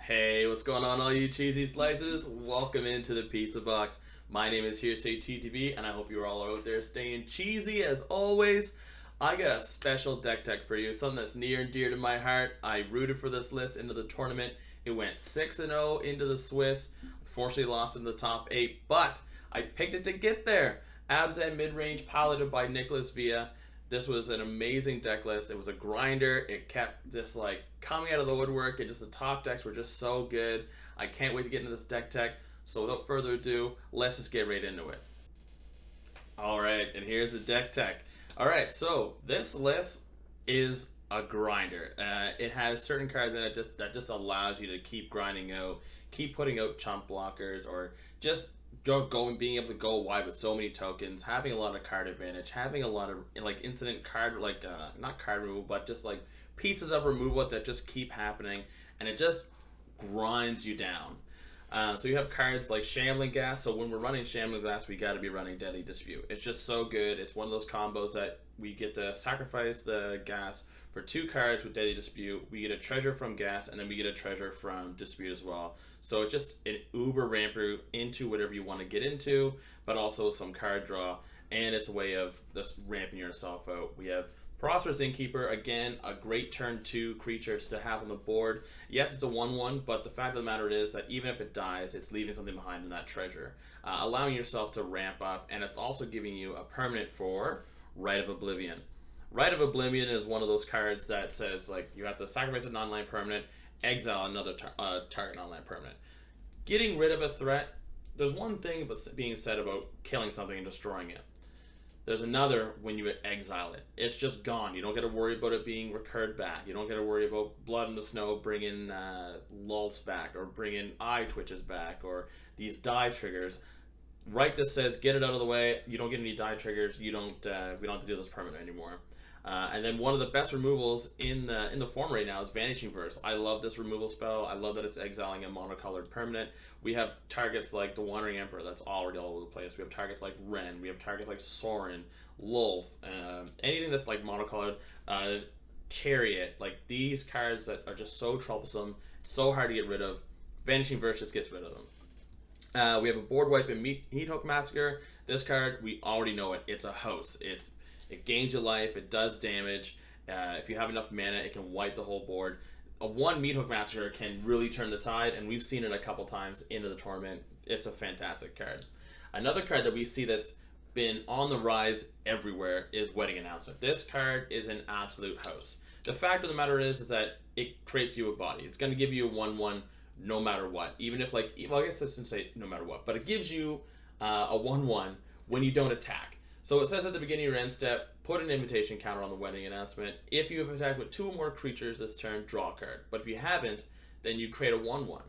Hey, what's going on, all you cheesy slices? Welcome into the Pizza Box. My name is Hearsayttv, and I hope you're all out there staying cheesy as always. I got a special deck tech for you, something that's near and dear to my heart. I rooted for this list into the tournament. It went 6-0 into the Swiss. Unfortunately, lost in the top 8, but I picked it to get there. Abzan Midrange, piloted by Nicholas Villa. This was an amazing deck list. It was a grinder. It kept just like coming out of the woodwork. The top decks were just so good. I can't wait to get into this deck tech. So without further ado, let's just get right into it. All right, and here's the deck tech. All right, so this list is a grinder. It has certain cards in it that just allows you to keep grinding out, keep putting out chump blockers, or just being able to go wide with so many tokens, having a lot of card advantage, having a lot of like instant card, like not card removal, but just like pieces of removal that just keep happening, and it just grinds you down. So you have cards like Shambling Gas. So when we're running Shambling Gas, we got to be running Deadly Dispute. It's just so good. It's one of those combos that we get to sacrifice the gas for 2 cards with Deadly Dispute. We get a treasure from Gas, and then we get a treasure from Dispute as well. So it's just an uber ramper into whatever you want to get into, but also some card draw, and it's a way of just ramping yourself out. We have Prosperous Innkeeper, again, a great turn 2 creature to have on the board. Yes, it's a 1/1, but the fact of the matter is that even if it dies, it's leaving something behind in that treasure, allowing yourself to ramp up, and it's also giving you a permanent for Rite of Oblivion. Rite of Oblivion is one of those cards that says, like, you have to sacrifice a non-land permanent, exile another target non-land permanent. Getting rid of a threat, there's one thing being said about killing something and destroying it. There's another when you exile it. It's just gone. You don't got to worry about it being recurred back. You don't got to worry about Blood in the Snow bringing lulls back, or bringing eye twitches back, or these die triggers. Right just says get it out of the way. You don't get any die triggers. We don't have to do this permanent anymore. And then one of the best removals in the form right now is Vanishing Verse. I love this removal spell. I love that it's exiling a monocolored permanent. We have targets like the Wandering Emperor that's already all over the place. We have targets like Ren. We have targets like Sorin, Lulf, anything that's like monocolored, Chariot. Like these cards that are just so troublesome, so hard to get rid of. Vanishing Verse just gets rid of them. We have a board wipe in Meat Hook Massacre. This card, we already know it. It's a house. It gains your life, it does damage. If you have enough mana, it can wipe the whole board. A 1 Meat Hook Massacre can really turn the tide, and we've seen it a couple times into the tournament. It's a fantastic card. Another card that we see that's been on the rise everywhere is Wedding Announcement. This card is an absolute house. The fact of the matter is that it creates you a body. It's going to give you a 1/1 no matter what. Even if, like, well, I guess I shouldn't say no matter what, but it gives you a 1/1 when you don't attack. So it says at the beginning of your end step, put an invitation counter on the Wedding Announcement. If you have attacked with 2 or more creatures this turn, draw a card. But if you haven't, then you create a 1/1.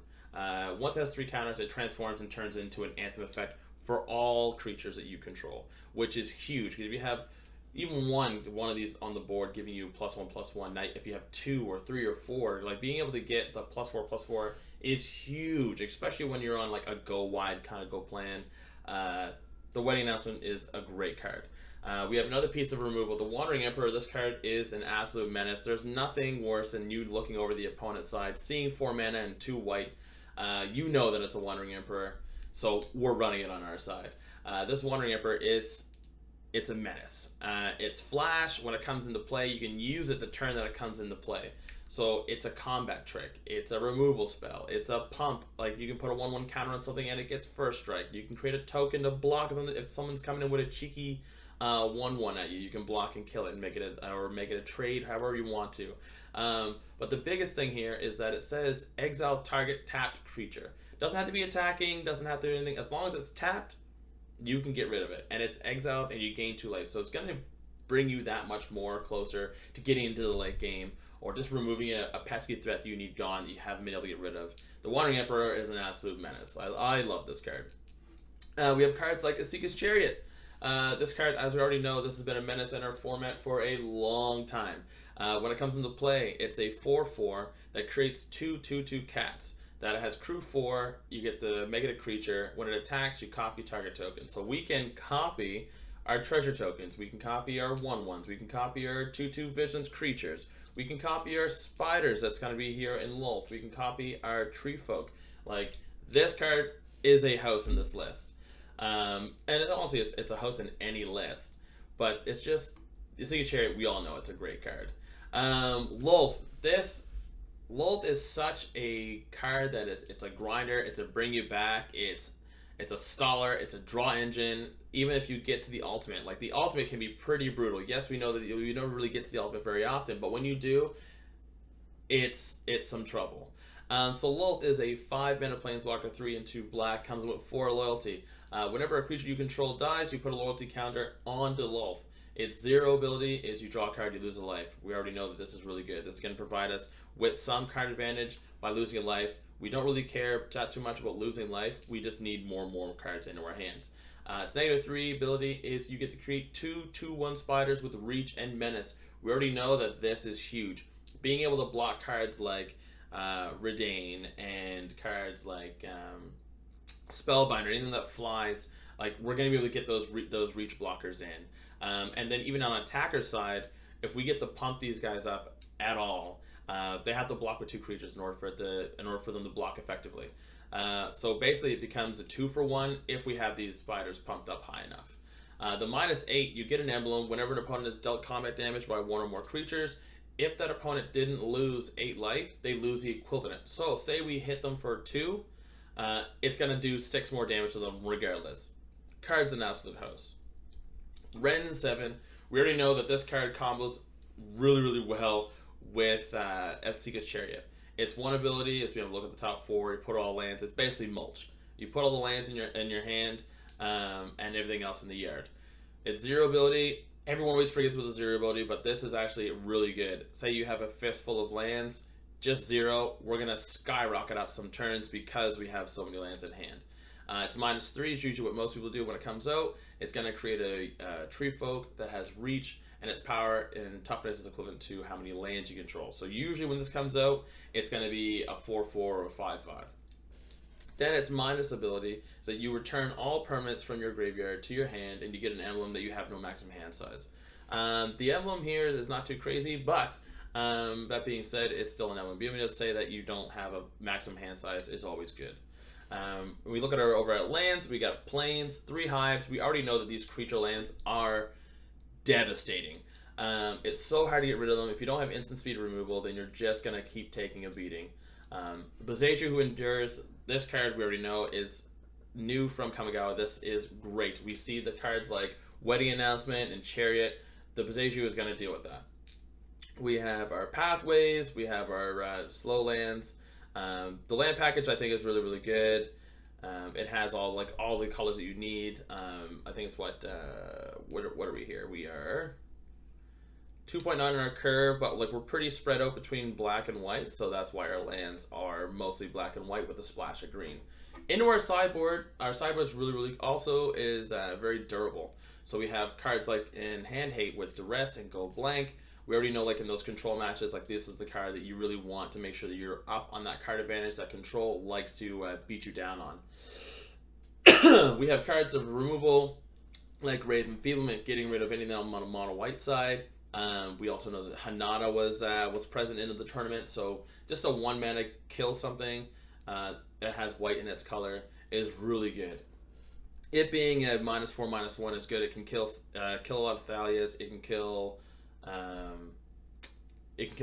Once it has 3 counters, it transforms and turns into an Anthem effect for all creatures that you control, which is huge. Because if you have even one of these on the board giving you +1/+1, now if you have 2 or 3 or 4, like being able to get the +4/+4 is huge, especially when you're on like a go wide kind of go plan. The Wedding Announcement is a great card. We have another piece of removal. The Wandering Emperor, this card is an absolute menace. There's nothing worse than you looking over the opponent's side, seeing 4 mana and 2 white. You know that it's a Wandering Emperor, so we're running it on our side. This Wandering Emperor, it's a menace. It's flash. When it comes into play, you can use it the turn that it comes into play. So it's a combat trick. It's a removal spell. It's a pump. Like you can put a 1/1 counter on something and it gets first strike. You can create a token to block something. If someone's coming in with a cheeky 1/1 at you, you can block and kill it and make it a trade, however you want to. But the biggest thing here is that it says exile target tapped creature. Doesn't have to be attacking. Doesn't have to do anything. As long as it's tapped, you can get rid of it, and it's exiled, and you gain 2 life. So it's going to bring you that much more closer to getting into the late game, or just removing a pesky threat that you need gone that you haven't been able to get rid of. The Wandering Emperor is an absolute menace. I love this card. We have cards like Asika's Chariot. This card, as we already know, this has been a menace in our format for a long time. When it comes into play, it's a 4/4 that creates 2/2/2 cats. That has crew 4, you get to make it a creature. When it attacks, you copy target token. So we can copy our treasure tokens. We can copy our 1/1s. We can copy our 2/2 visions creatures. We can copy our spiders that's going to be here in Lolth. We can copy our tree folk. Like, this card is a house in this list. And honestly, it's a house in any list. But it's just, Jeskai Chariot, we all know it's a great card. Lolth. Lolth is such a card that it's a grinder, it's a bring you back, it's a staller, it's a draw engine. Even if you get to the ultimate, like the ultimate can be pretty brutal. Yes, we know that you don't really get to the ultimate very often, but when you do, it's some trouble. So Lolth is a 5-mana planeswalker, 3 and 2 black, comes with 4 loyalty. Whenever a creature you control dies, you put a loyalty counter onto Lolth. Its 0 ability is you draw a card, you lose a life. We already know that this is really good. This is going to provide us with some card advantage by losing a life. We don't really care too much about losing life. We just need more and more cards into our hands. Its -3 ability is you get to create 2 2/1 spiders with reach and menace. We already know that this is huge. Being able to block cards like Redain and cards like Spellbinder, anything that flies, like we're going to be able to get those reach blockers in. And then even on attacker's side, if we get to pump these guys up at all, they have to block with 2 creatures in order for them to block effectively. So basically, it becomes a 2-for-1 if we have these spiders pumped up high enough. The -8, you get an emblem whenever an opponent is dealt combat damage by 1 or more creatures. If that opponent didn't lose 8 life, they lose the equivalent. So say we hit them for 2, it's going to do 6 more damage to them regardless. Card's an absolute house. Ren 7, we already know that this card combos really well with Jeskai Chariot. Its 1 ability is being able to look at the top 4, you put all lands, it's basically mulch. You put all the lands in your hand and everything else in the yard. Its 0 ability, everyone always forgets with the 0 ability, but this is actually really good. Say you have a fistful of lands, just 0, we're going to skyrocket up some turns because we have so many lands in hand. It's -3 is usually what most people do when it comes out. It's going to create a tree folk that has reach, and its power and toughness is equivalent to how many lands you control. So usually when this comes out, it's going to be a 4/4 or a 5/5. Then its minus ability is that you return all permanents from your graveyard to your hand, and you get an emblem that you have no maximum hand size. The emblem here is not too crazy, but that being said, it's still an emblem. Being able to say that you don't have a maximum hand size is always good. When we look at our over at lands, we got plains, 3 hives. We already know that these creature lands are devastating. It's so hard to get rid of them. If you don't have instant speed removal, then you're just going to keep taking a beating. Bazeju who endures, this card we already know is new from Kamigawa. This is great. We see the cards like Wedding Announcement and Chariot. The Bazeju is going to deal with that. We have our pathways, we have our slow lands. The land package I think is really good. It has all the colors that you need. I think it's what are we here? We are 2.9 on our curve, but like we're pretty spread out between black and white, so that's why our lands are mostly black and white with a splash of green. Into our sideboard is really also is very durable. So we have cards like in Hand Hate with Duress and Go Blank. We already know, like in those control matches, like this is the card that you really want to make sure that you're up on that card advantage that control likes to beat you down on. We have cards of removal, like Wraith Enfeeblement, getting rid of anything on the mono white side. We also know that Hanada was present into the tournament, so just a 1-mana kill something that has white in its color is really good. It being a -4/-1 is good. It can kill a lot of Thalias. It can kill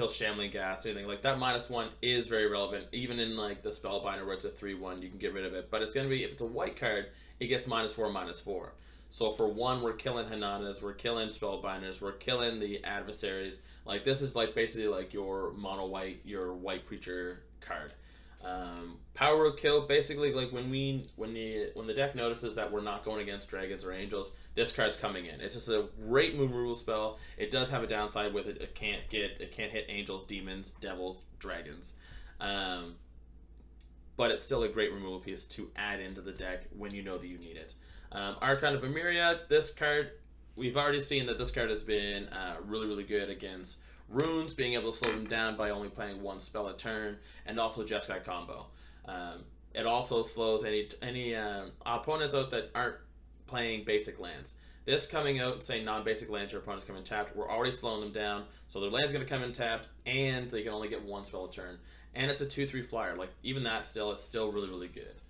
Shambling Gas, anything like that. -1 is very relevant, even in like the Spellbinder where it's a 3/1, you can get rid of it. But it's gonna be, if it's a white card, it gets -4/-4. So for 1, we're killing Hananas, we're killing Spellbinders, we're killing the adversaries. Like this is like basically like your mono white, your white creature card. Power kill, basically like when the deck notices that we're not going against dragons or angels, this card's coming in. It's just a great move removal spell. It does have a downside with it. It can't hit angels, demons, devils, dragons. But it's still a great removal piece to add into the deck when you know that you need it. Archon of Emeria, this card, we've already seen that this card has been really good against runes, being able to slow them down by only playing 1 spell a turn, and also Jeskai combo. It also slows any opponents out that aren't playing basic lands. this coming out, saying non-basic lands your opponent's coming tapped, we're already slowing them down. So their land's going to come in tapped, and they can only get one spell a turn. And it's a 2/3 flyer. Like, even that still is still really, really good.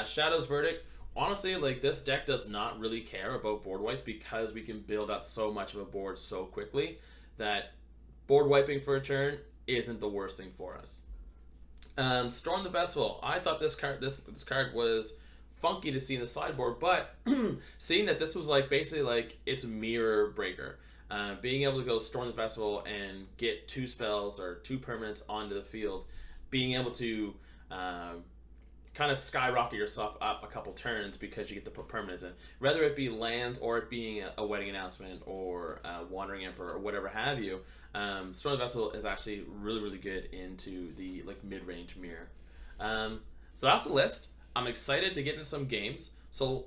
Shadow's Verdict. Honestly, like, this deck does not really care about board wipes because we can build out so much of a board so quickly that board wiping for a turn isn't the worst thing for us. Storm the Festival. I thought this card was funky to see in the sideboard, but seeing that this was like basically like its mirror breaker, being able to go Storm the Festival and get 2 spells or 2 permanents onto the field, being able to kind of skyrocket yourself up a couple turns because you get to put permanents in, whether it be lands or it being a Wedding Announcement or Wandering Emperor or whatever have you. Storm the Vessel is actually really, really good into the like mid-range mirror. So that's the list. I'm excited to get into some games. So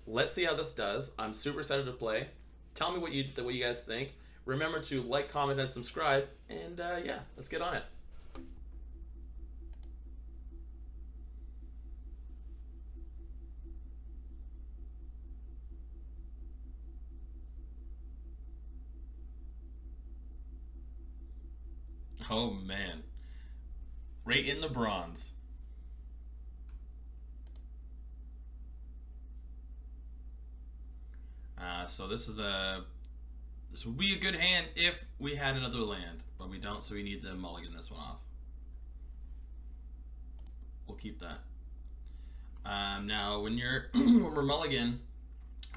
let's see how this does. I'm super excited to play. Tell me what you guys think. Remember to like, comment, and subscribe. And yeah, let's get on it. Oh man, right in the bronze. So this would be a good hand if we had another land, but we don't, so we need to mulligan this one off. We'll keep that. Now, when we're mulligan,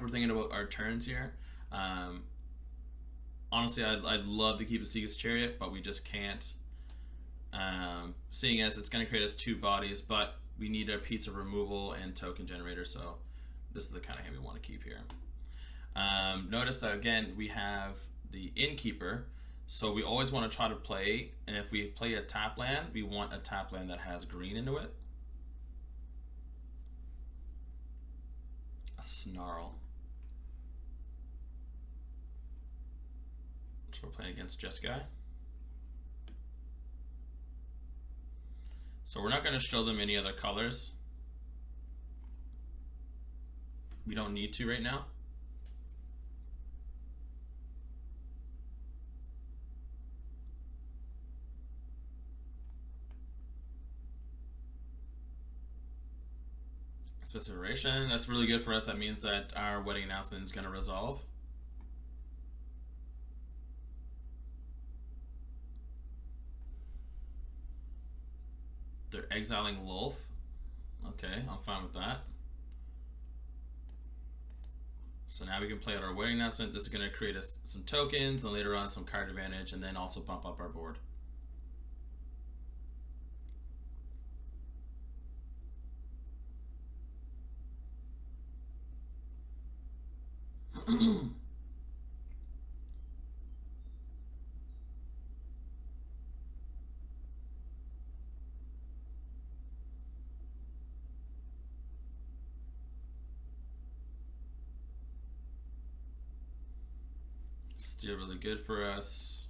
we're thinking about our turns here. Honestly, I'd love to keep a Seaga's Chariot, but we just can't. Seeing as it's going to create us 2 bodies, but we need a pizza removal and token generator, so this is the kind of hand we want to keep here. Notice that again we have the Innkeeper, so we always want to try to play, and if we play a tap land, we want a tap land that has green into it. A Snarl. So we're playing against Jeskai. So we're not going to show them any other colors. We don't need to right now. Specification, that's really good for us. That means that our Wedding Announcement is going to resolve. They're exiling Lolth. Okay, I'm fine with that. So now we can play out our Wedding Announcement. This is going to create us some tokens and later on some card advantage, and then also bump up our board. Still really good for us.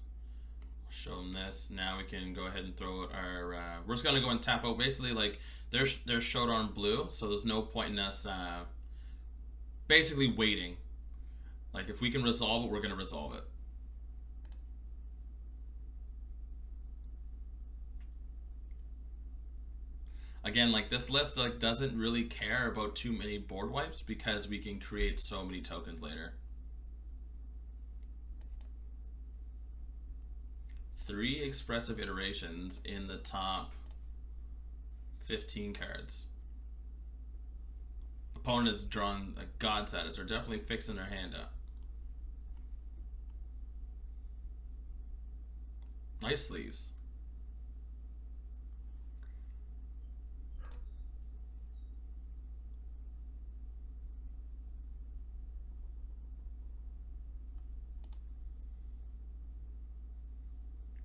Show them this. Now we can go ahead and throw our. We're just gonna go and tap out. Basically, like they're showdown blue, so there's no point in us basically waiting. Like if we can resolve it, we're gonna resolve it. Again, like this list like doesn't really care about too many board wipes because we can create so many tokens later. 3 expressive iterations in the top 15 cards. Opponent has drawn a god status. They're definitely fixing their hand up. Nice sleeves.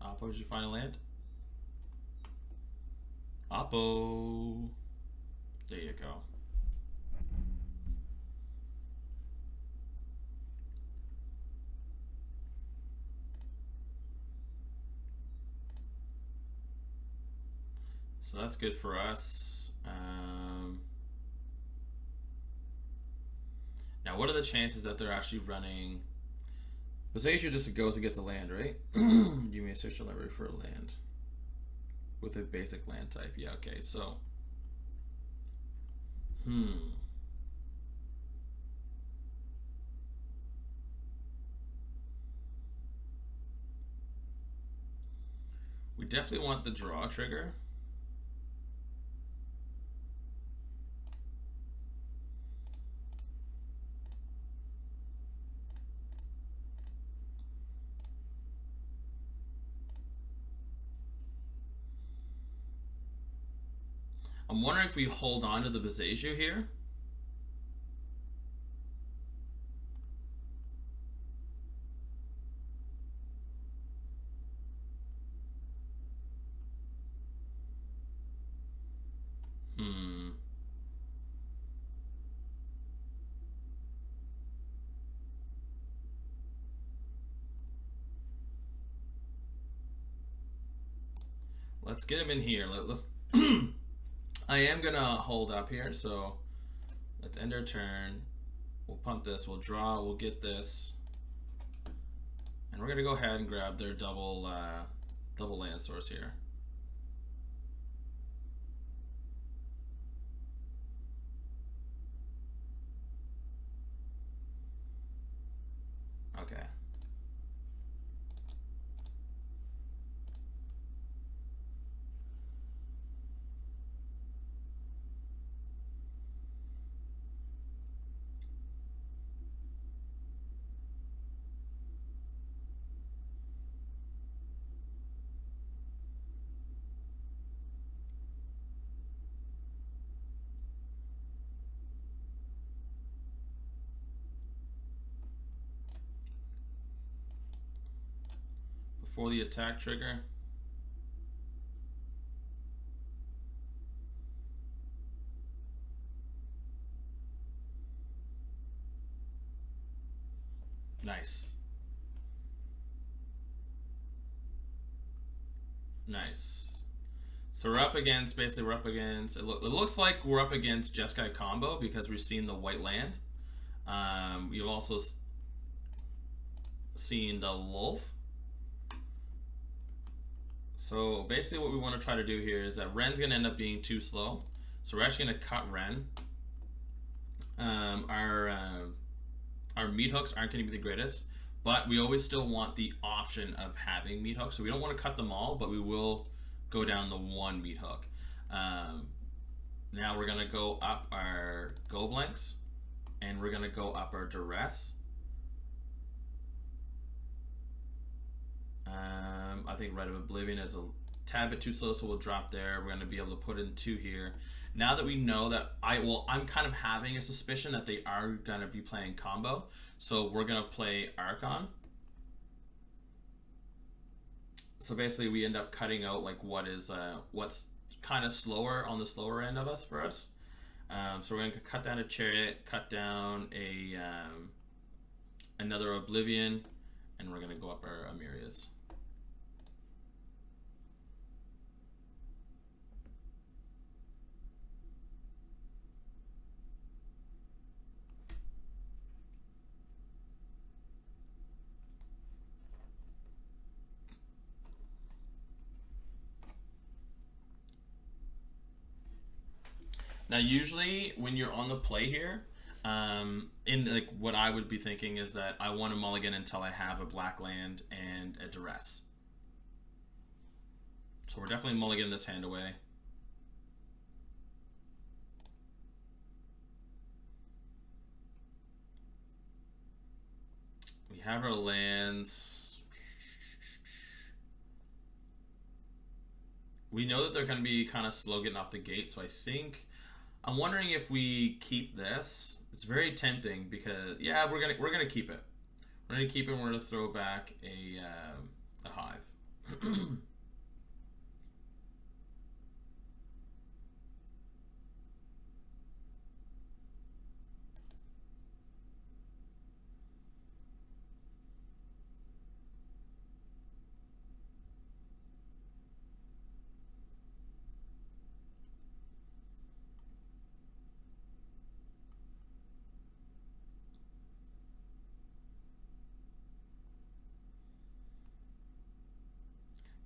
Oppo, did you find a land? Oppo. There you go. So that's good for us. Now Now, what are the chances that they're actually running? Visagia just goes and gets a land, right? You may search your library for a land with a basic land type. Yeah, okay, so. We definitely want the draw trigger. I'm wondering if we hold on to the Visagia here. Let's get him in here. Let's. I am gonna hold up here, so let's end our turn. We'll pump this. We'll draw. We'll get this, and we're gonna go ahead and grab their double land source here. Okay. Before the attack trigger. Nice. Nice. So we're up against, basically we're up against, it looks like we're up against Jeskai combo because we've seen the white land. We've also seen the Lulf. So basically what we want to try to do here is that Ren's going to end up being too slow. So we're actually going to cut Ren. Our meat hooks aren't going to be the greatest, but we always still want the option of having meat hooks. So we don't want to cut them all, but we will go down the one meat hook. Now we're going to go up our go blanks, and we're going to go up our duress. I think Rite of Oblivion is a tad bit too slow, so we'll drop there. We're going to be able to put in 2 here. Now that we know that I'm kind of having a suspicion that they are going to be playing combo, so we're going to play Archon. So basically we end up cutting out like what's kind of slower on the slower end of us for us. So we're going to cut down a Chariot, cut down a another Oblivion, and we're going to go up our Amirias. Now, usually when you're on the play here, in like what I would be thinking is that I want to mulligan until I have a black land and a duress. So we're definitely mulliganing this hand away. We have our lands. We know that they're going to be kind of slow getting off the gate, so I think I'm wondering if we keep this. It's very tempting because yeah, we're gonna keep it. We're gonna keep it. And we're gonna throw back a hive.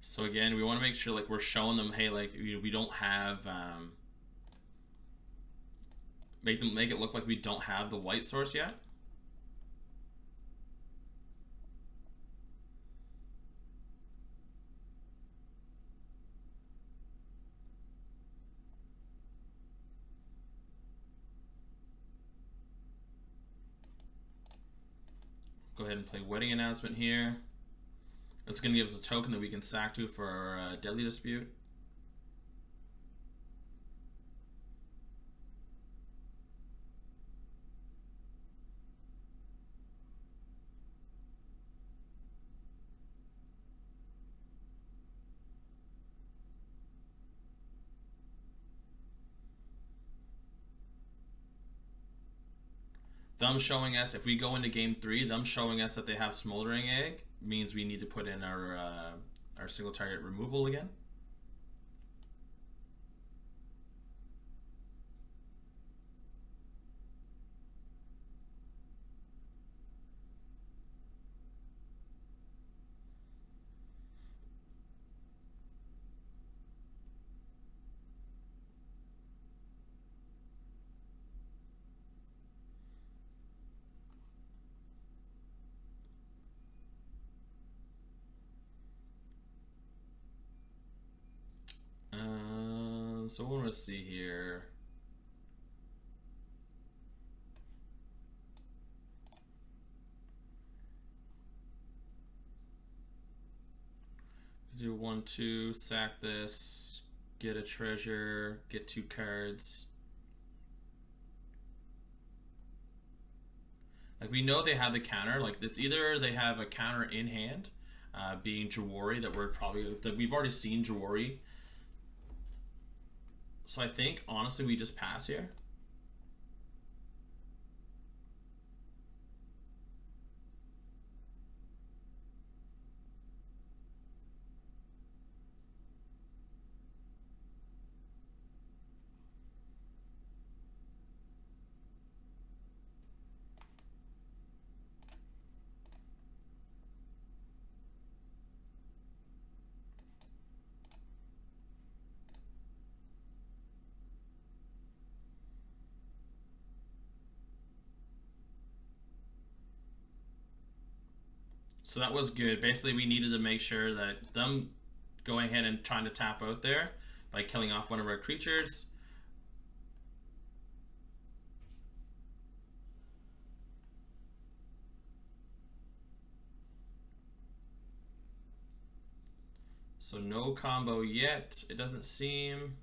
So again, we want to make sure like we're showing them, hey, like we don't have make it look like we don't have the white source yet. Go ahead and play Wedding Announcement here. It's going to give us a token that we can sack to for our Deadly Dispute. Them showing us, if we go into game 3, them showing us that they have Smoldering Egg means we need to put in our single target removal again. So what do we see here? Do 1, 2, sack this, get a treasure, get 2 cards. Like we know they have the counter. Like it's either they have a counter in hand, being Jawari that we've already seen Jawari. So I think honestly we just pass here. So that was good. Basically, we needed to make sure that them going ahead and trying to tap out there by killing off one of our creatures. So no combo yet, it doesn't seem.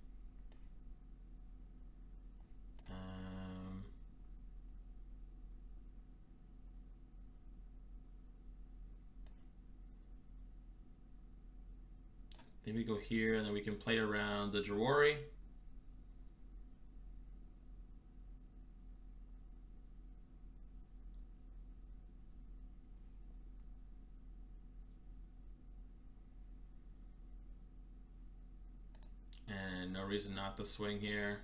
Then we go here, and then we can play around the Jawari. And no reason not to swing here.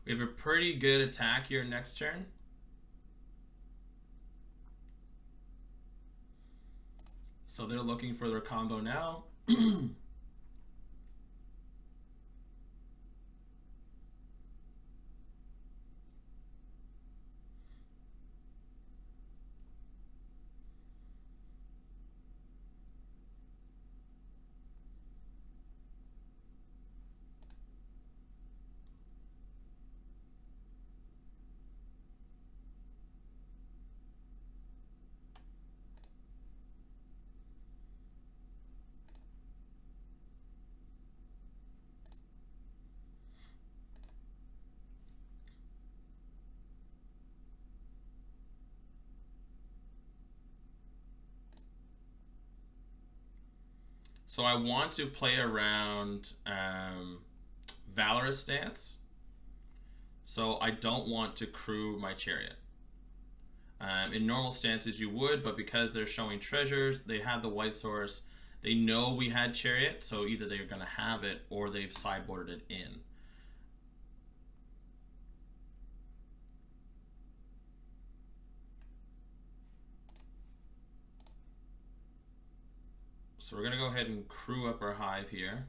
We have a pretty good attack here next turn. So they're looking for their combo now. So I want to play around Valorous stance. So I don't want to crew my Chariot. In normal stances you would, but because they're showing treasures, they have the white source, They know we had Chariot, so either they're going to have it or they've sideboarded it in. So we're going to go ahead and crew up our hive here.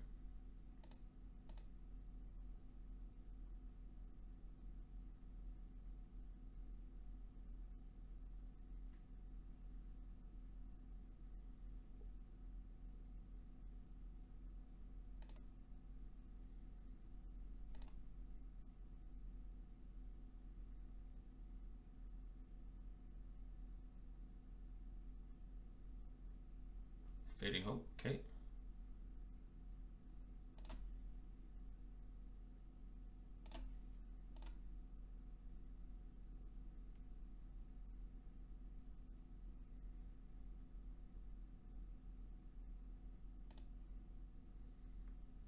Fading Hope, okay.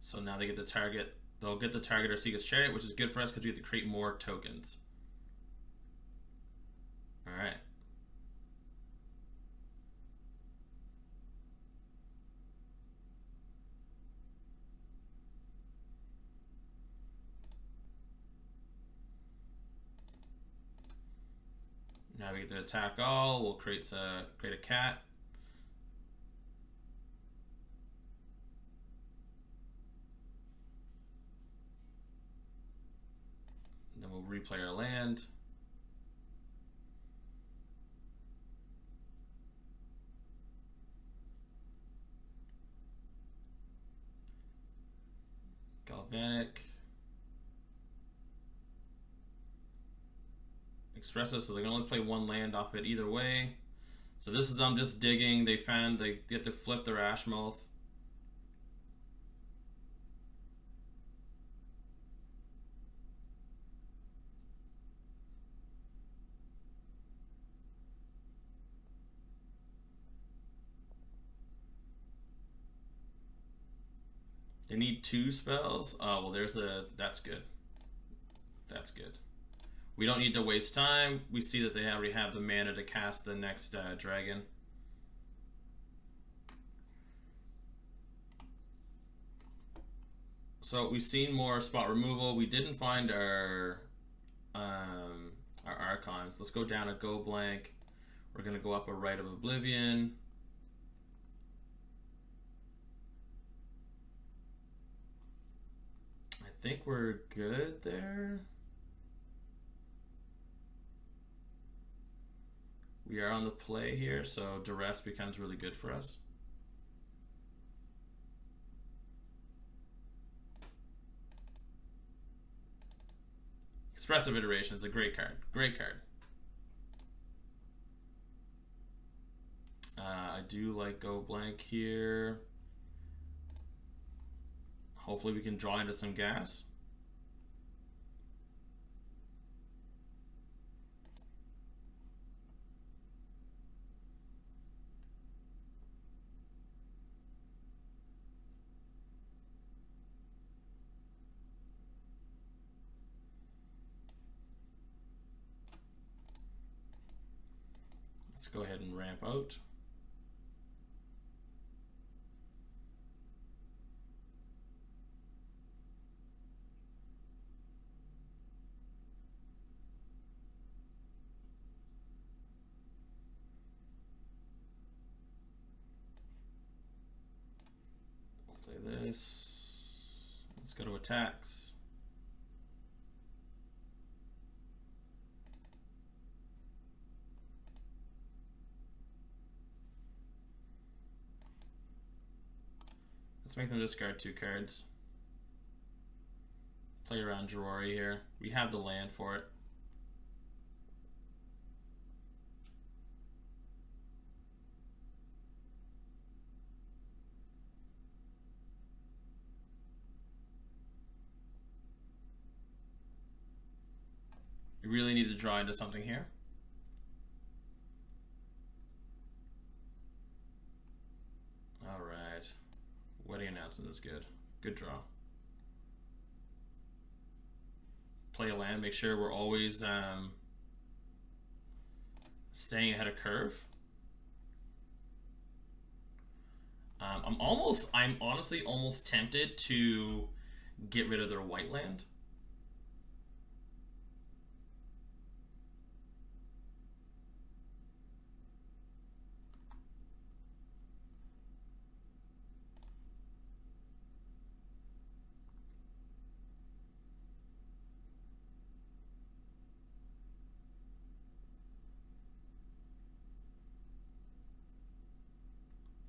So now they get the target, they'll get the target or Seaga's Chariot, which is good for us because we have to create more tokens. Alright. Now we get to attack all. We'll create a cat. And then we'll replay our land. Galvanic. Expressive, so they can only play one land off it either way. So this is them just digging. They get to flip their Ashmouth. They need 2 spells. Oh, well, that's good. That's good. We don't need to waste time. We see that they already have the mana to cast the next dragon. So we've seen more spot removal. We didn't find our Archons. Let's go down to Go Blank. We're gonna go up a Rite of Oblivion. I think we're good there. We are on the play here, so Duress becomes really good for us. Expressive Iteration is a great card. Great card. I do like Go Blank here. Hopefully we can draw into some gas. Let's go ahead and ramp out. We'll play this. Let's go to attacks. Let's make them discard 2 cards. Play around Jirori here. We have the land for it. You really need to draw into something here. All right. Wedding Announcement is good. Good draw. Play a land. Make sure we're always staying ahead of curve. I'm honestly almost tempted to get rid of their white land.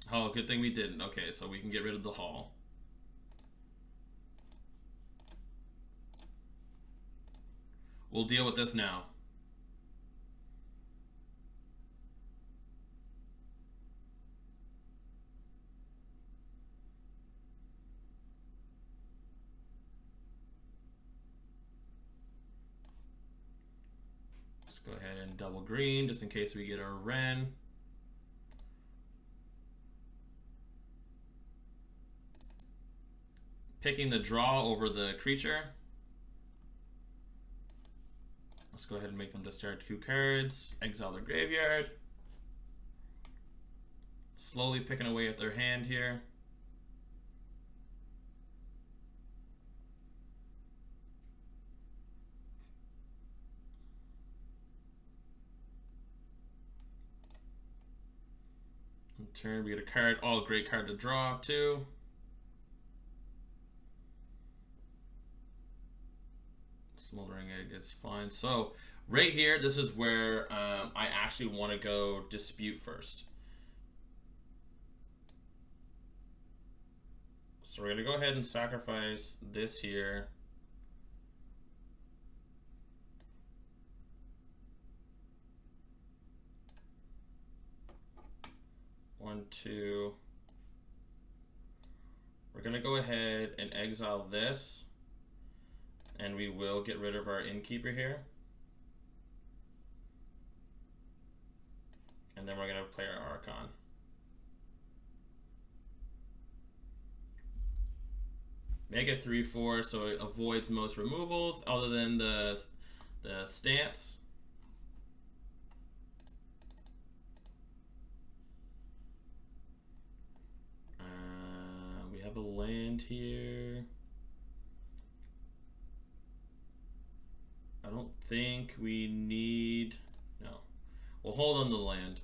Oh, good thing we didn't. Okay, so we can get rid of the hall. We'll deal with this now. Let's go ahead and double green just in case we get our Wren. Picking the draw over the creature. Let's go ahead and make them discard 2 cards. Exile their graveyard. Slowly picking away at their hand here. In turn, we get a card. Oh, great card to draw too. Smoldering Egg is fine. So right here, this is where I actually want to go Dispute first. So we're going to go ahead and sacrifice this here. One, two. We're going to go ahead and exile this. And we will get rid of our Innkeeper here. And then we're going to play our Archon. Make it 3/4 so it avoids most removals other than the stance. We have a land here. I don't think we need... No. We'll hold on to the land.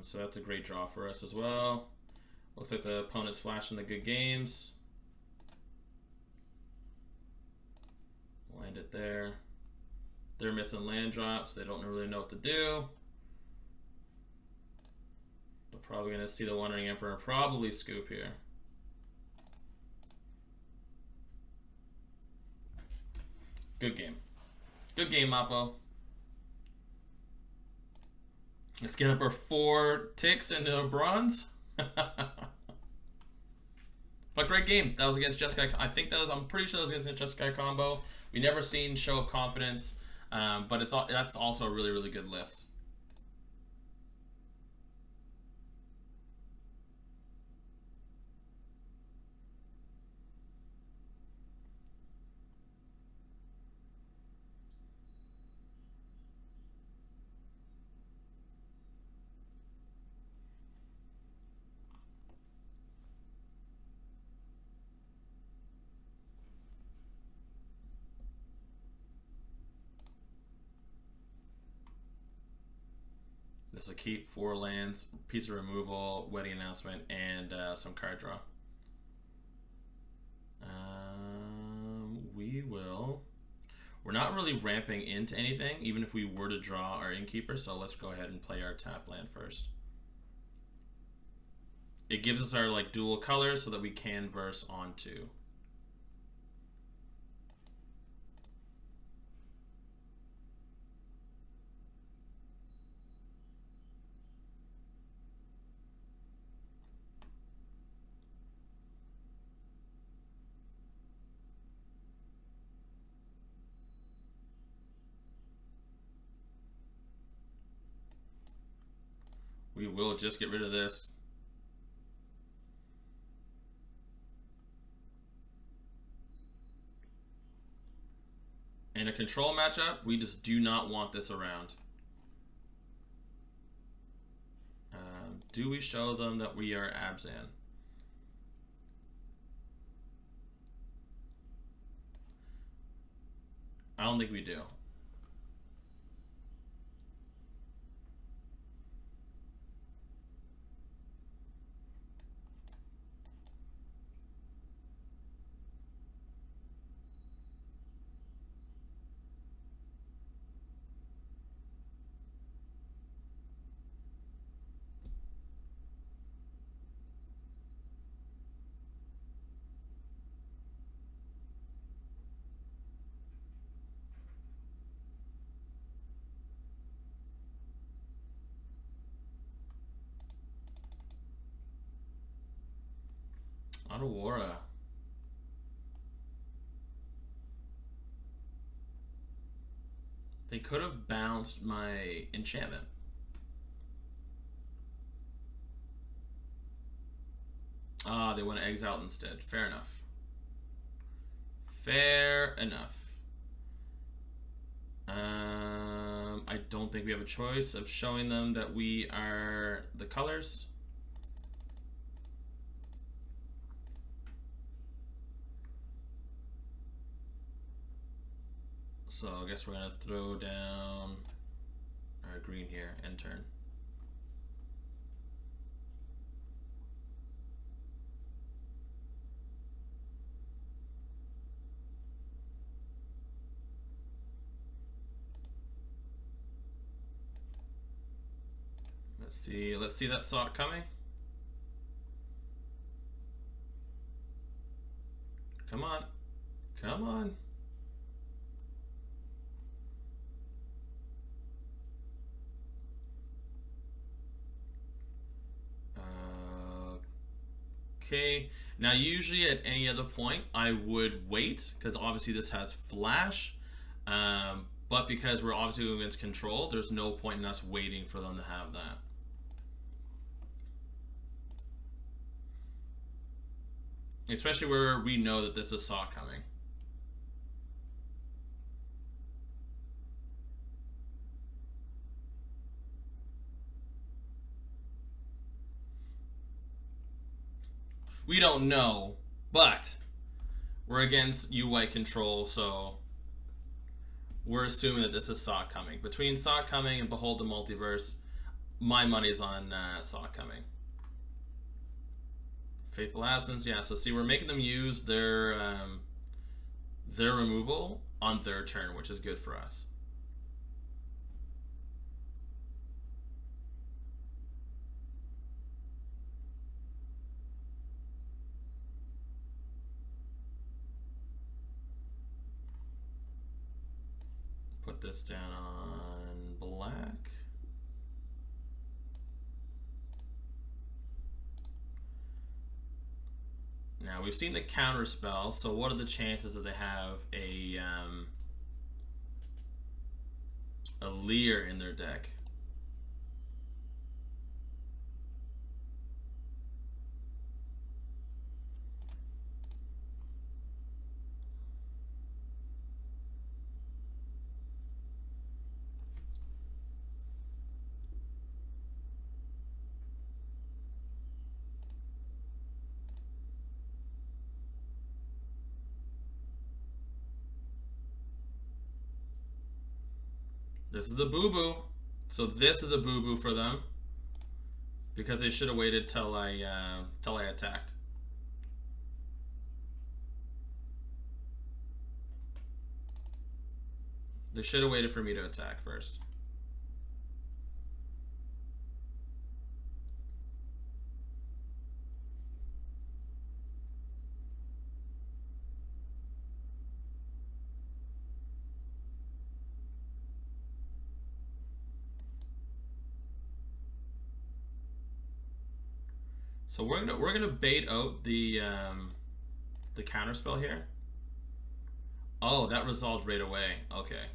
So that's a great draw for us as well. Looks like the opponent's flashing the good games. Land it there. They're missing land drops. They don't really know what to do. They're probably going to see the Wandering Emperor and probably scoop here. Good game. Good game, Mappo. Let's get up our 4 ticks into a bronze. But great game. That was against Jeskai. I think that was, I'm pretty sure that was against a Jeskai combo. We never seen Show of Confidence, but that's also a really, really good list. This will keep 4 lands, piece of removal, wedding announcement, and some card draw. We will. We're not really ramping into anything, even if we were to draw our Innkeeper. So let's go ahead and play our tap land first. It gives us our like dual colors so that we can verse onto. We will just get rid of this. control matchup, we just do not want this around. Do we show them that we are Abzan? I don't think we do. Aurora. They could have bounced my enchantment. Ah, they want to exile instead. Fair enough. Fair enough. I don't think we have a choice of showing them that we are the colors. So I guess we're gonna throw down our green here, end turn. Let's see that sock coming. Come on, come on. Okay, now usually at any other point I would wait because obviously this has flash, but because we're obviously going against control, there's no point in us waiting for them to have that. Especially where we know that this is saw coming. We don't know, but we're against UI control, so we're assuming that this is Saw coming. Between Saw coming and Behold the Multiverse, my money's on Saw coming. Faithful Absence, yeah. So see, we're making them use their removal on their turn, which is good for us. Put this down on black. Now we've seen the counter spell, so what are the chances that they have a Leer in their deck? This is a boo-boo. So this is a boo-boo for them. Because they should have waited till I attacked. They should have waited for me to attack first. So we're gonna bait out the counter spell here. Oh, that resolved right away. Okay.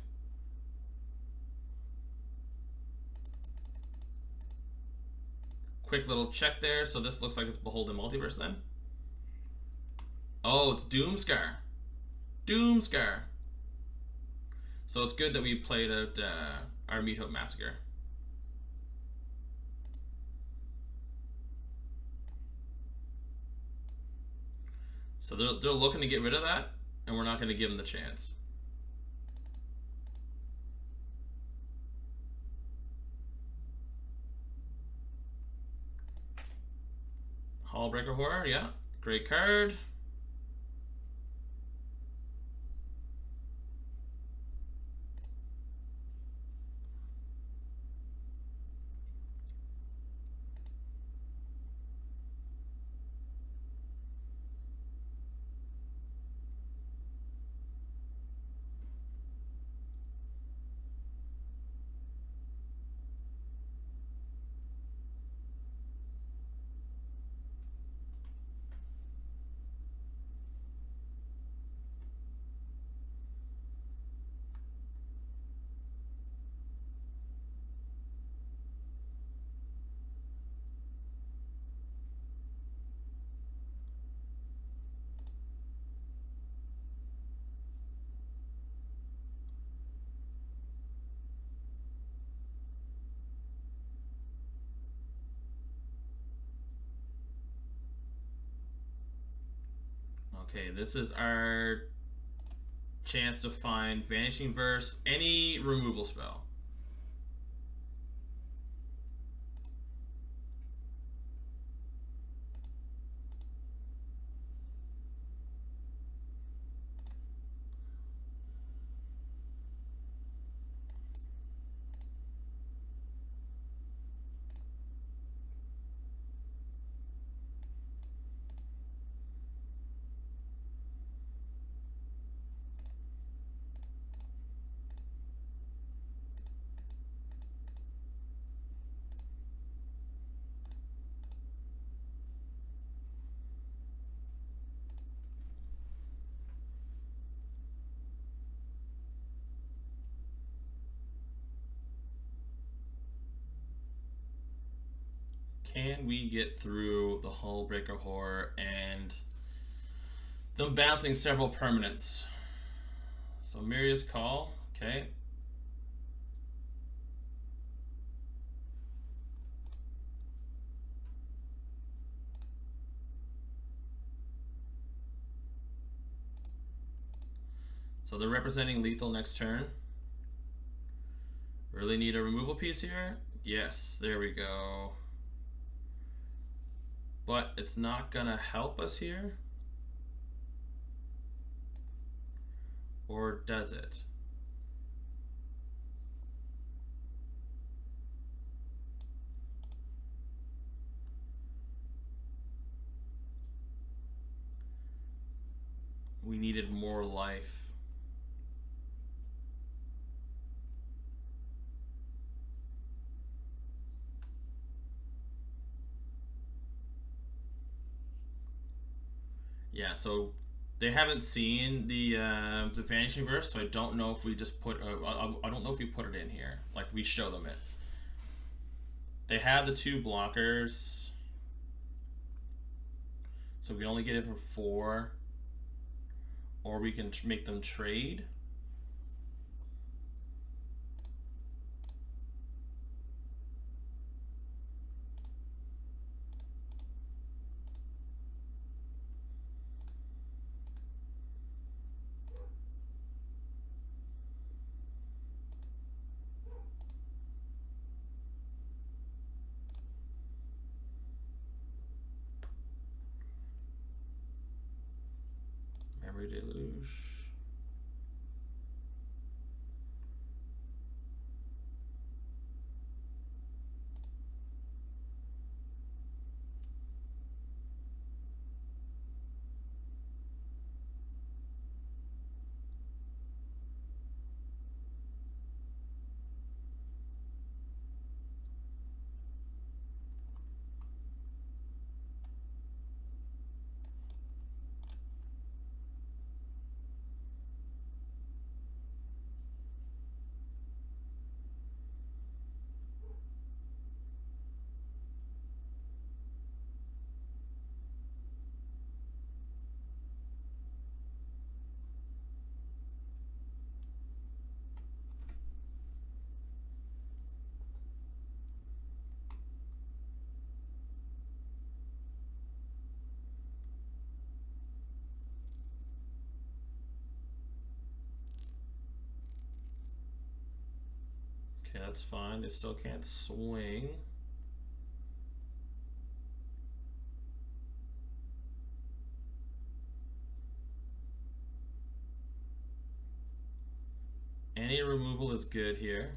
Quick little check there. So this looks like it's Beholden Multiverse then. Oh, it's Doomscar. Doomscar. So it's good that we played out our Meat Hook Massacre. So they're looking to get rid of that, and we're not going to give them the chance. Hullbreaker Horror, yeah. Great card. Okay, this is our chance to find Vanishing Verse, any removal spell. Can we get through the Hullbreaker Horror and them bouncing several permanents? So Miria's Call, okay. So they're representing lethal next turn. Really need a removal piece here? Yes, there we go. But it's not gonna help us here? Or does it? We needed more life. Yeah, so they haven't seen the Vanishing Verse, so I don't know if we just put I don't know if we put it in here, like we show them it. They have the 2 blockers, so we only get it for 4, or we can make them trade. Memory Deluge. Okay, that's fine. They still can't swing. Any removal is good here.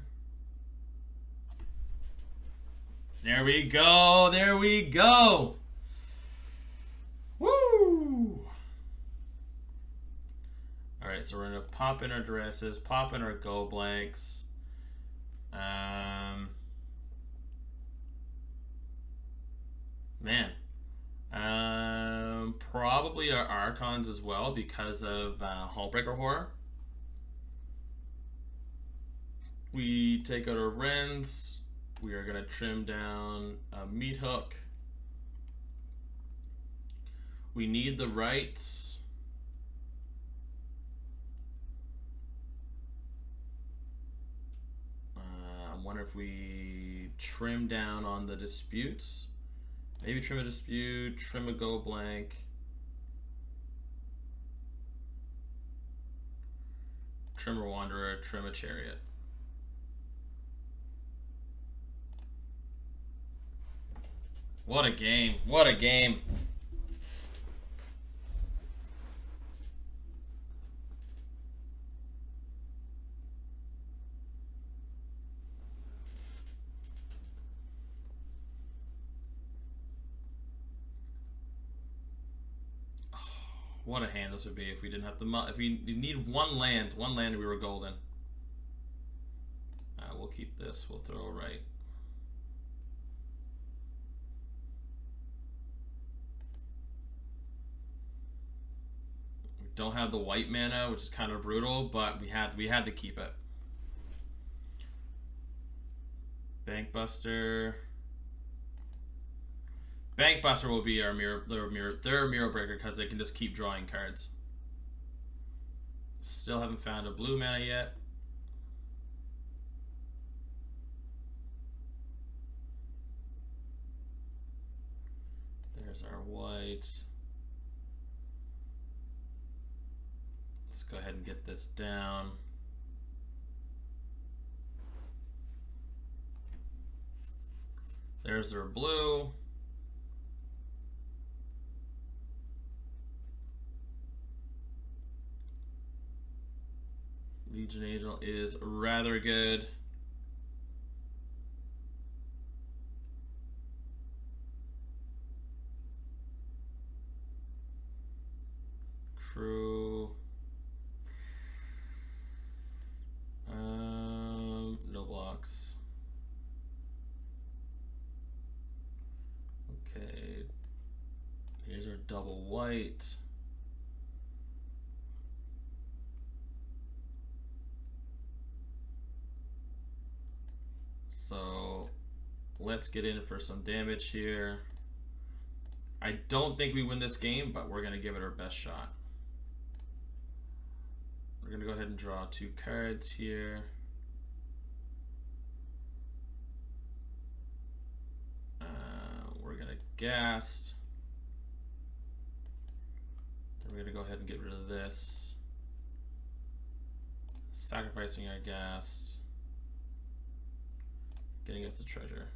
There we go. There we go. Woo! Alright, so we're going to pop in our dresses, pop in our go blanks. Man. Probably our Archons as well because of Hullbreaker Horror. We take out our Wrens. We are going to trim down a Meat Hook. We need the rights. I wonder if we trim down on the disputes. Maybe trim a dispute, trim a go blank. Trim a Wanderer, trim a Chariot. What a game. What a game. What a hand this would be if we didn't have the if we need one land we were golden. We'll keep this. We'll throw right. We don't have the white mana, which is kind of brutal, but we had to keep it. Bankbuster. Bankbuster will be our their mirror breaker because they can just keep drawing cards. Still haven't found a blue mana yet. There's our white. Let's go ahead and get this down. There's our blue. Legion Angel is rather good. Crew. No blocks. Okay. Here's our double white. So let's get in for some damage here. I don't think we win this game, but we're going to give it our best shot. We're going to go ahead and draw 2 cards here. We're going to ghast. Then we're going to go ahead and get rid of this. Sacrificing our ghast. Getting us the treasure.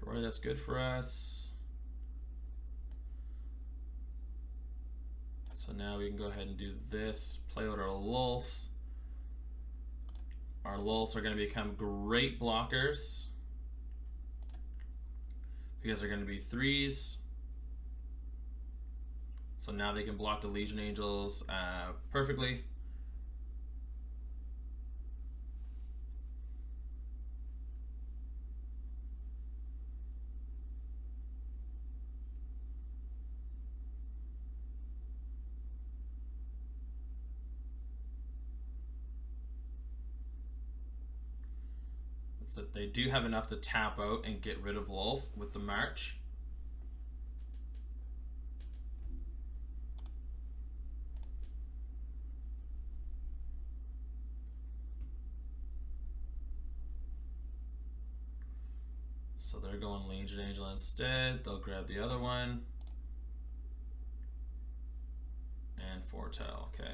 Story that's good for us. So now we can go ahead and do this, play out our lulls. Our lulls are going to become great blockers because they're going to be 3s. So now they can block the Legion Angels perfectly. That they do have enough to tap out and get rid of Lulth with the March. So they're going Legion Angel instead. They'll grab the other one. And Foretell, okay.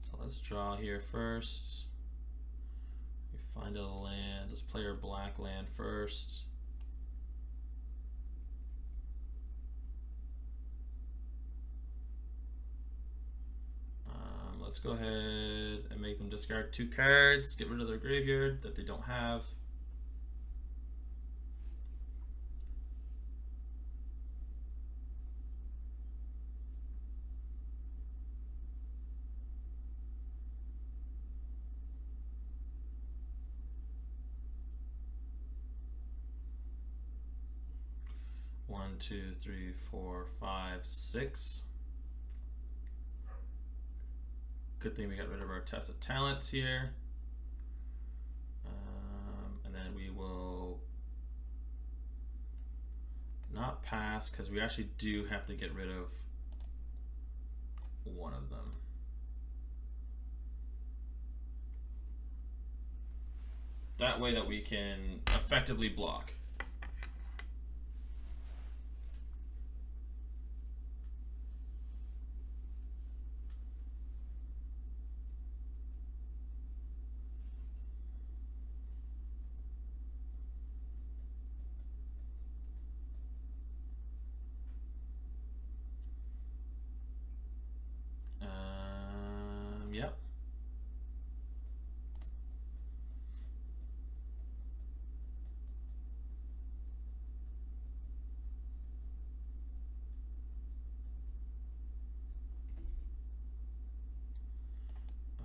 So let's draw here first. We find a land. Let's play our black land first. Let's go ahead and make them discard 2 cards, get rid of their graveyard that they don't have. One, two, three, four, five, 6. Good thing we got rid of our test of talents here. And then we will not pass because we actually do have to get rid of one of them. That way that we can effectively block. Yep.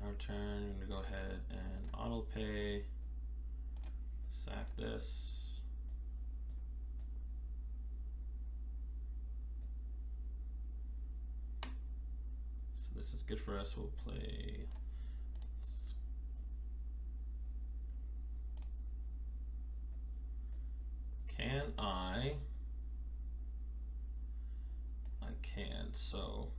Our turn, I'm going to go ahead and auto pay, sack this. So this is good for us. We'll play. Can I can. So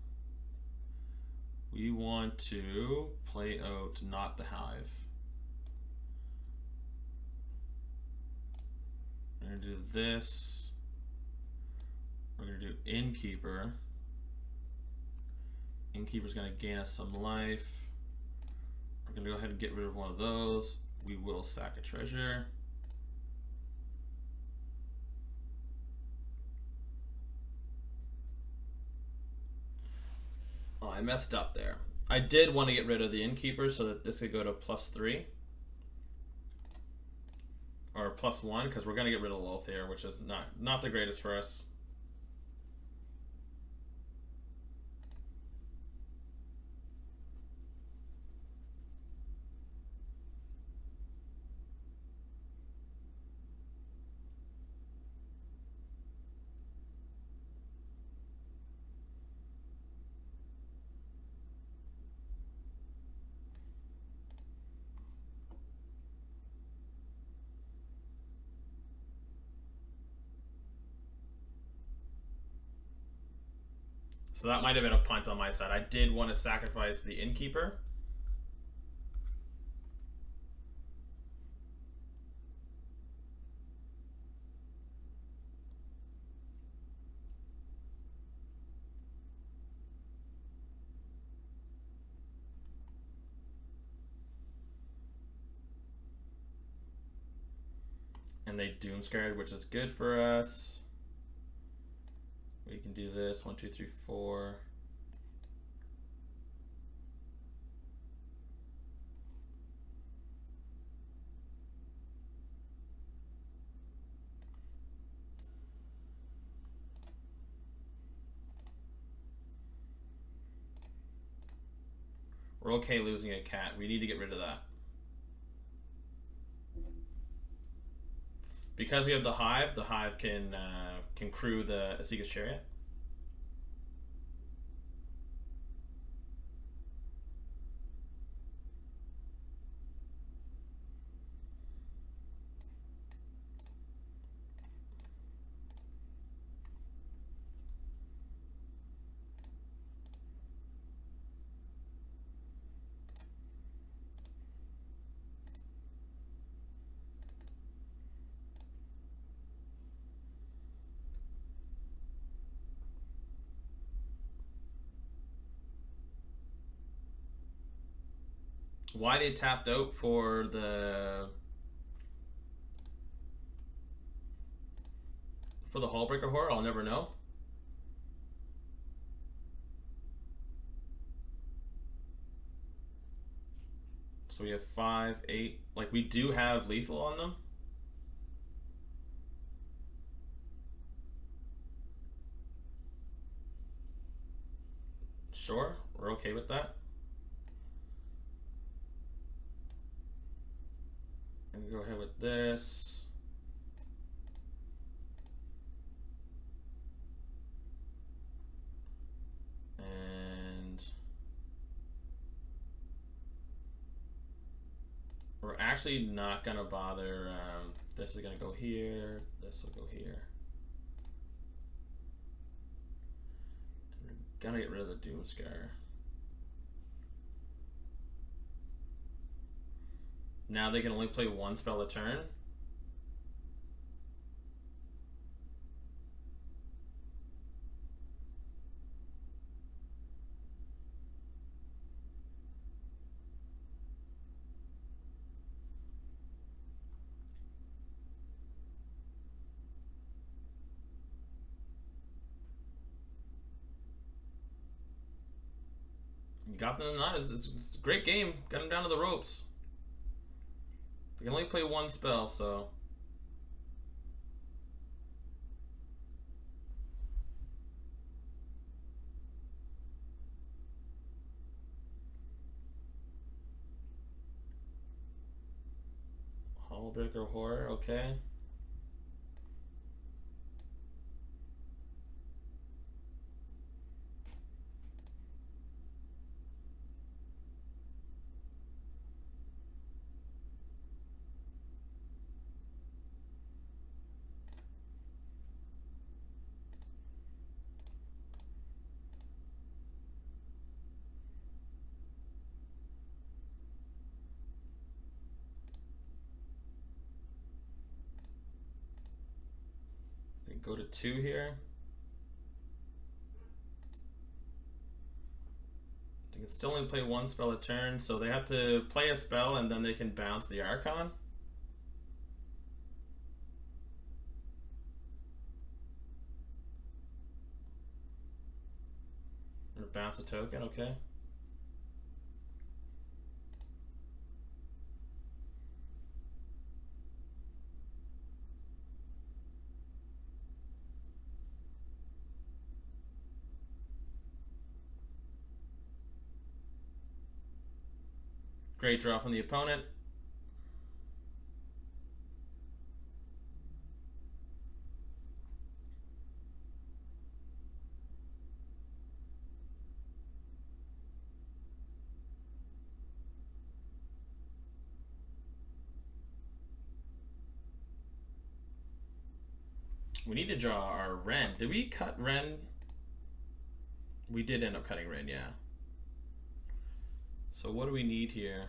we want to play out not the hive. We're going to do this. We're going to do Innkeeper. Innkeeper's going to gain us some life. We're going to go ahead and get rid of one of those. We will sack a treasure. Oh, I messed up there. I did want to get rid of the Innkeeper so that this could go to +3. Or +1, because we're going to get rid of Lothair, which is not the greatest for us. So that might have been a punt on my side. I did want to sacrifice the Innkeeper. And they Doomscared, which is good for us. We can do this, 1, 2, 3, 4. We're okay losing a cat. We need to get rid of that. Because we have the hive can crew the Asiga's Chariot. Why they tapped out for the Hullbreaker Horror, I'll never know. So we have 5, 8. Like, we do have lethal on them. Sure, we're okay with that. And go ahead with this. And we're actually not gonna bother. This is gonna go here. This will go here. Gotta get rid of the Doomscar. Now they can only play one spell a turn. Got them tonight. It's a great game. Got them down to the ropes. They can only play one spell, so. Hullbreaker Horror, okay. Go to 2 here. They can still only play one spell a turn, so they have to play a spell and then they can bounce the Archon. Or bounce a token, okay. Great draw from the opponent. We need to draw our Ren. Did we cut Ren? We did end up cutting Ren, yeah. So what do we need here?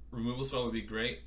Removal spell would be great.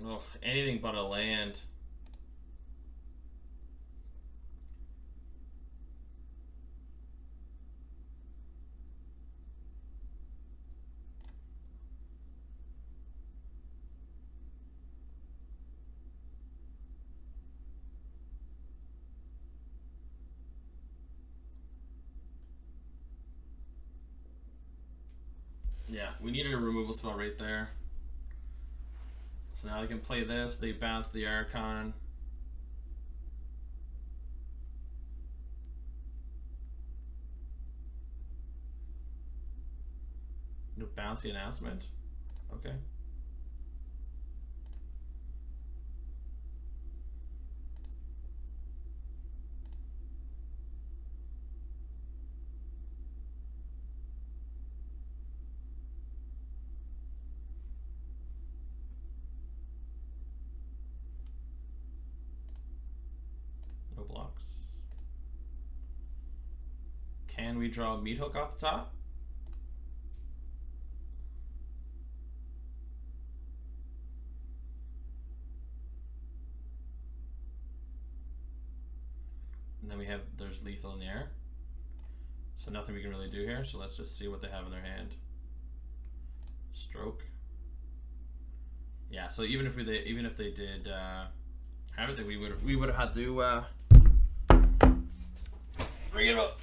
Oh, anything but a land. Yeah, we needed a removal spell right there. So now they can play this, they bounce the Archon. No, bounce the announcement. Okay. Can we draw a meat hook off the top? And then we have, there's lethal in the air. So nothing we can really do here. So let's just see what they have in their hand. Stroke. Yeah, so even if they did have it, then we would have had to bring it up.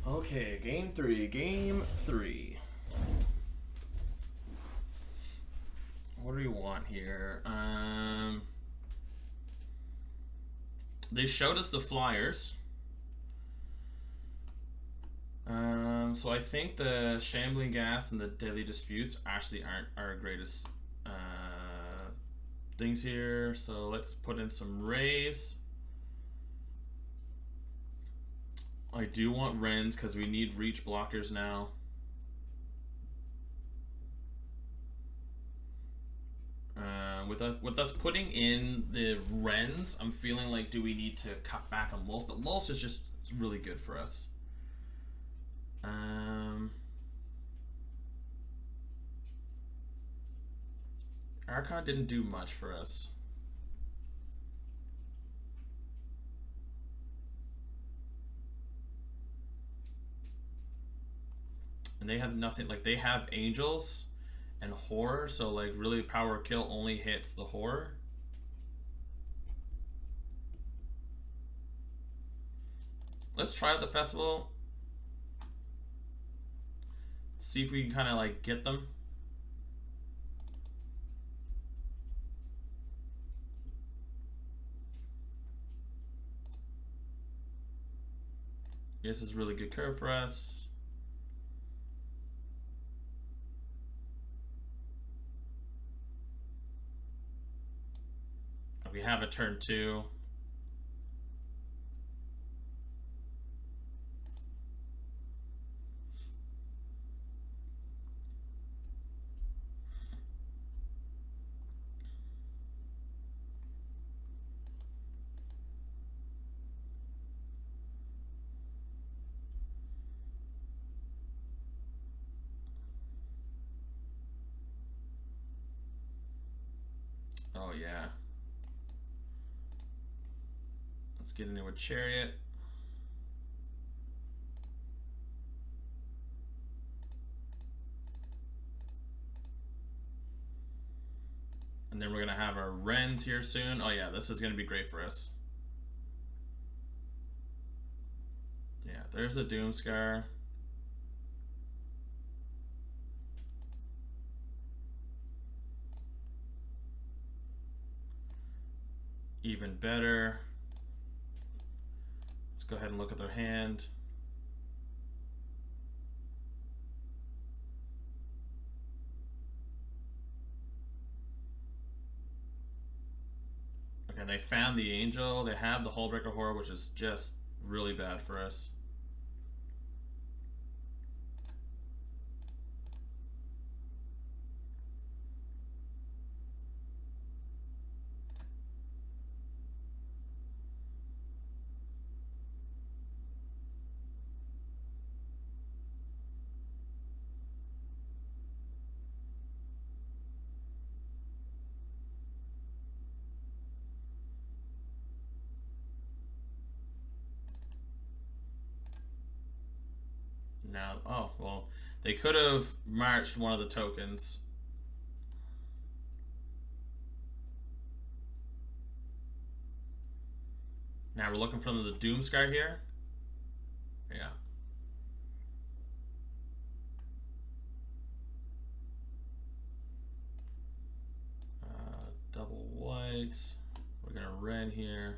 Okay, game three. What do we want here? They showed us the flyers. So I think the Shambling Gas and the Deadly Disputes actually aren't our greatest things here. So let's put in some Rays. I do want Wrens because we need reach blockers now. With us putting in the Wrens, I'm feeling like, do we need to cut back on Lulse? But Lulse is just really good for us. Archon didn't do much for us. And they have nothing, like they have Angels and Horror, so like really Power Kill only hits the Horror. Let's try out the festival. See if we can kind of like get them. This is really good curve for us. We have a turn 2. Oh yeah. Let's get into a Chariot. And then we're gonna have our Wrens here soon. Oh yeah, this is gonna be great for us. Yeah, there's a Doomscar. Even better. Let's go ahead and look at their hand. Okay, they found the Angel. They have the Hullbreaker Horror, which is just really bad for us. Now, oh, well, they could have marched one of the tokens. Now we're looking for the Doomscar here. Yeah. Double white. We're gonna red here.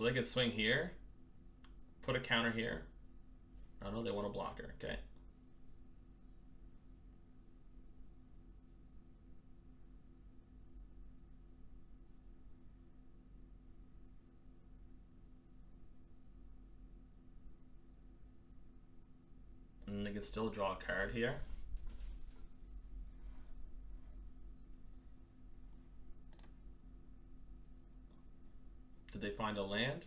So they can swing here, put a counter here. Oh no, they want a blocker. Okay. And they can still draw a card here. Did they find a land?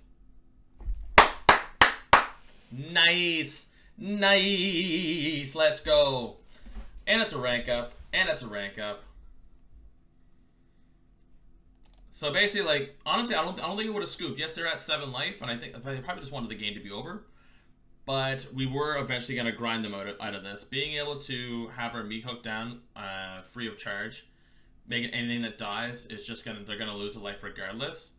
Nice! Nice! Let's go! And it's a rank up. And it's a rank up. So basically, like, honestly, I don't think it would have scooped. Yes, they're at 7 life, and I think they probably just wanted the game to be over. But we were eventually going to grind them out of this. Being able to have our meat hook down free of charge, making anything that dies is just they're gonna lose a life regardless,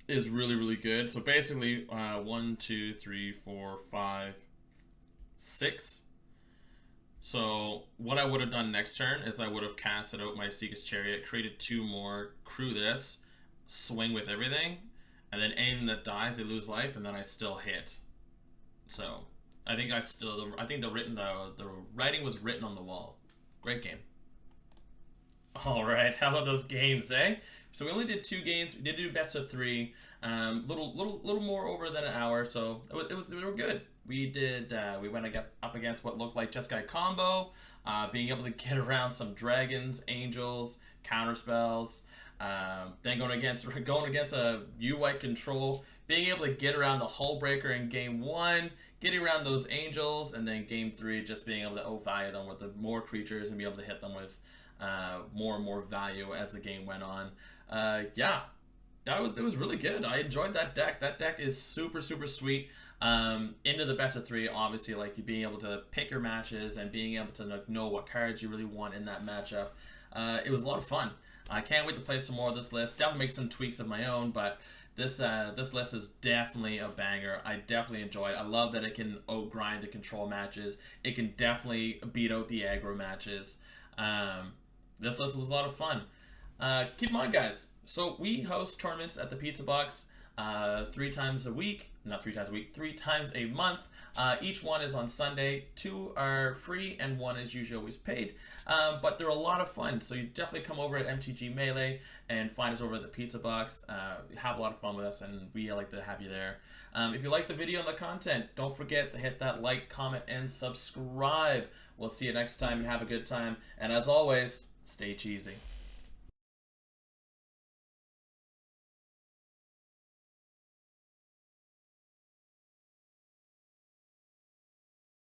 is really, really good. So basically 1, 2, 3, 4, 5, 6. So what I would have done next turn is I would have casted out my Seeker's Chariot, created 2 more, crew this, swing with everything, and then anything that dies, they lose life, and then I still hit. So I think the writing was written on the wall. Great game. All right, how about those games, eh? So we only did 2 games. We did do best of 3. Little more over than an hour, so we were good. We went up against what looked like Jeskai combo, being able to get around some dragons, angels, counter spells. Then going against a U-White control, being able to get around the Hull Breaker in game 1, getting around those angels, and then game 3 just being able to outvalue them with the more creatures and be able to hit them with more and more value as the game went on. Yeah, it was really good. I enjoyed that deck. That deck is super, super sweet. Into the best of 3, obviously, like you being able to pick your matches and being able to know what cards you really want in that matchup. It was a lot of fun. I can't wait to play some more of this list. Definitely make some tweaks of my own, but this list is definitely a banger. I definitely enjoy it. I love that it can outgrind the control matches. It can definitely beat out the aggro matches. This list was a lot of fun. Keep in mind, guys, so we host tournaments at the PizzaBox 3 times a week. Not 3 times a week, 3 times a month. Each one is on Sunday. 2 are free and 1 is usually always paid. But they're a lot of fun. So you definitely come over at mtgmelee and find us over at the PizzaBox. Have a lot of fun with us, and we like to have you there. If you like the video and the content, don't forget to hit that like, comment, and subscribe. We'll see you next time and have a good time. And as always, stay cheesy.